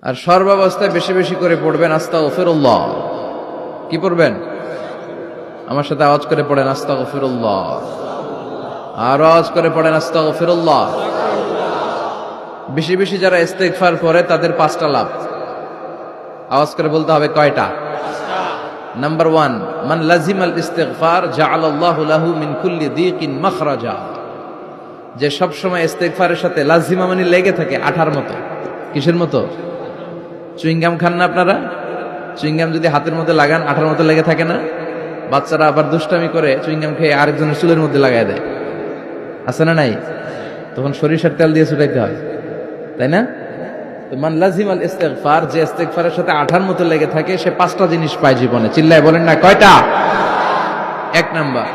আর সর্বাবস্থায় বেশি বেশি করে পড়বেন আস্তাগফিরুল্লাহ। কি পড়বেন? আমার সাথে আওয়াজ করে পড়েন আস্তাগফিরুল্লাহ। আর আওয়াজ করে পড়েন আস্তাগফিরুল্লাহ। বেশি বেশি যারা ইস্তেগফার করে তাদের 5টা লাভ। আওয়াজ করে বলতে হবে কয়টা? নাম্বার 1, মান লাজিমাল ইস্তিগফার জাআলাল্লাহু লাহু মিন কুল্লি দীকিন মাখরাজা। যে সব সময় ইস্তেগফারের সাথে লাজিমা মানে লেগে থাকে, আঠার মতো। কিসের মতো? চুইংগাম খান না আপনারা? চুইংগাম যদি হাতের মধ্যে লাগান আঠার মতো লেগে থাকে না? বাচ্চারা আবার দুষ্টামি করে চুইংগাম খেয়ে আরেকজনের চুলের মধ্যে লাগাই দেয়, আছে না নাই? তখন সরিষার তেল দিয়ে ছুটাইতে হয়, তাই না? তো মান লাজিমাল ইস্তিগফার, যে ইস্তিগফারের সাথে আঠার মতো লেগে থাকে, সে 5টা জিনিস পায় জীবনে। চিল্লায় বলেন না কয়টা? 1 নাম্বার,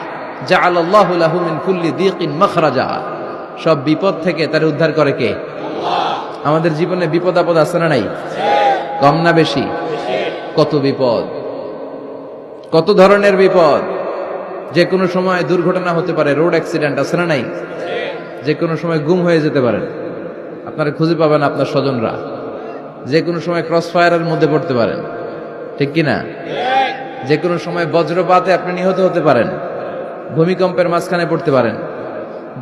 জাআলাল্লাহু লাহু মিন কুল্লি দীকিন মাখরাজা। সব বিপদ থেকে তার উদ্ধার করে কে? আল্লাহ। আমাদের জীবনে বিপদ আপদ আছে না নাই? কম না বেশি? কত বিপদ, কত ধরনের বিপদ। যে কোনো সময় দুর্ঘটনা হতে পারে, রোড অ্যাক্সিডেন্ট, আছে না নাই? যে কোনো সময় গুম হয়ে যেতে পারেন, আপনারা খুঁজে পাবেন আপনার স্বজনরা। যে কোনো সময় ক্রস ফায়ারের মধ্যে পড়তে পারেন, ঠিক কিনা? যে কোনো সময় বজ্রপাতে আপনি নিহত হতে পারেন, ভূমিকম্পের মাঝখানে পড়তে পারেন,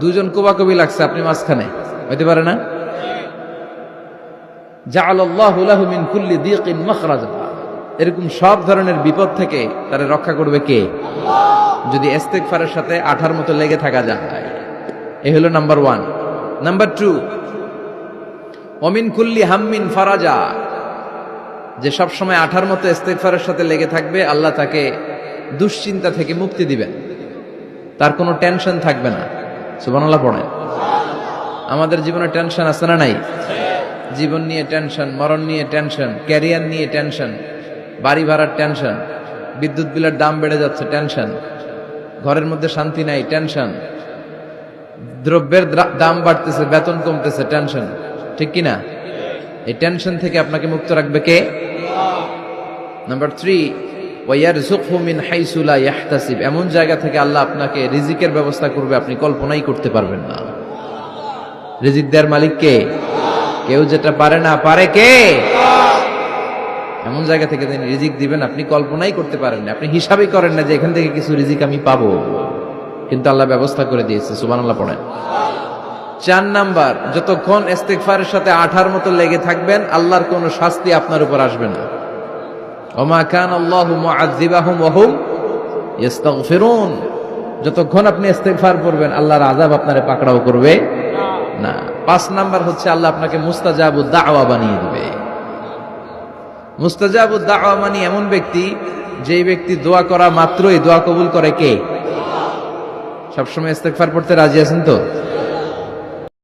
দুজন কোবাকবি লাগছে, আপনি মাঝখানে, হইতে পারে না? জাআলাল্লাহু লাহু মিন কুল্লি দীকিন মাখরাজা। এরকম সব ধরনের বিপদ থেকে তারে রক্ষা করবে কে? আল্লাহ। যদি ইস্তিগফারের সাথে আঠার মতো লেগে থাকা যায়। এই হলো নাম্বার 1। নাম্বার 2, ওমিন কুল্লি হাম্মিন ফারাজা। যে সব সময় আঠার মতো ইস্তিগফারের সাথে লেগে থাকবে, আল্লাহ তাকে দুশ্চিন্তা থেকে মুক্তি দিবেন, তার কোনো টেনশন থাকবে না। সুবহানাল্লাহ পড়েন। আমাদের জীবনে টেনশন আছে না নাই? জীবন নিয়ে টেনশন, মরণ নিয়ে টেনশন, ক্যারিয়ার নিয়ে টেনশন, বাড়ি ভাড়ার টেনশন, বিদ্যুৎ বিলের দাম বেড়ে যাচ্ছে, টেনশন, ঘরের মধ্যে শান্তি নাই, টেনশন, দ্রব্যের দাম বাড়তেছে, বেতন কমতেছে, টেনশন, ঠিক কিনা? এই টেনশন থেকে আপনাকে মুক্ত রাখবে কে? নাম্বার 3, ওয়ায়ারযুকহু মিন হাইসু লা ইয়াহতাসিব। এমন জায়গা থেকে আল্লাহ আপনাকে রিজিকের ব্যবস্থা করবে, আপনি কল্পনাই করতে পারবেন না। রিজিক দেওয়ার মালিক কে? কেউ যেটা পারে না, পারে কে? এমন জায়গা থেকে তিনি রিজিক দিবেন, আপনি কল্পনাই করতে পারেন না। আপনি হিসাবই করেন না যে এখান থেকে কিছু রিজিক আমি পাবো, কিন্তু আল্লাহ ব্যবস্থা করে দিয়েছে। সুবহানাল্লাহ পড়েন। 4 নাম্বার, যতক্ষণ ইস্তিগফারের সাথে আঠার মতো লেগে থাকবেন, আল্লাহর কোনো শাস্তি আপনার উপর আসবে না। ওমা কানাল্লাহু মুআযযিবাহুম ওয়া হুম ইস্তাগফিরুন। যতক্ষণ আপনি ইস্তিগফার করবেন, আল্লাহর আযাব আপনারে পাকড়াও করবে না। 5 নাম্বার হচ্ছে, আল্লাহ আপনাকে মুস্তাজাবুদ দাওয়া বানিয়ে দিবে। মুস্তাজাবুদ দাওয়া মানে এমন ব্যক্তি, যেই ব্যক্তি দোয়া করা মাত্রই দোয়া কবুল করে কে? সবসময় ইস্তিগফার পড়তে রাজি আছেন তো?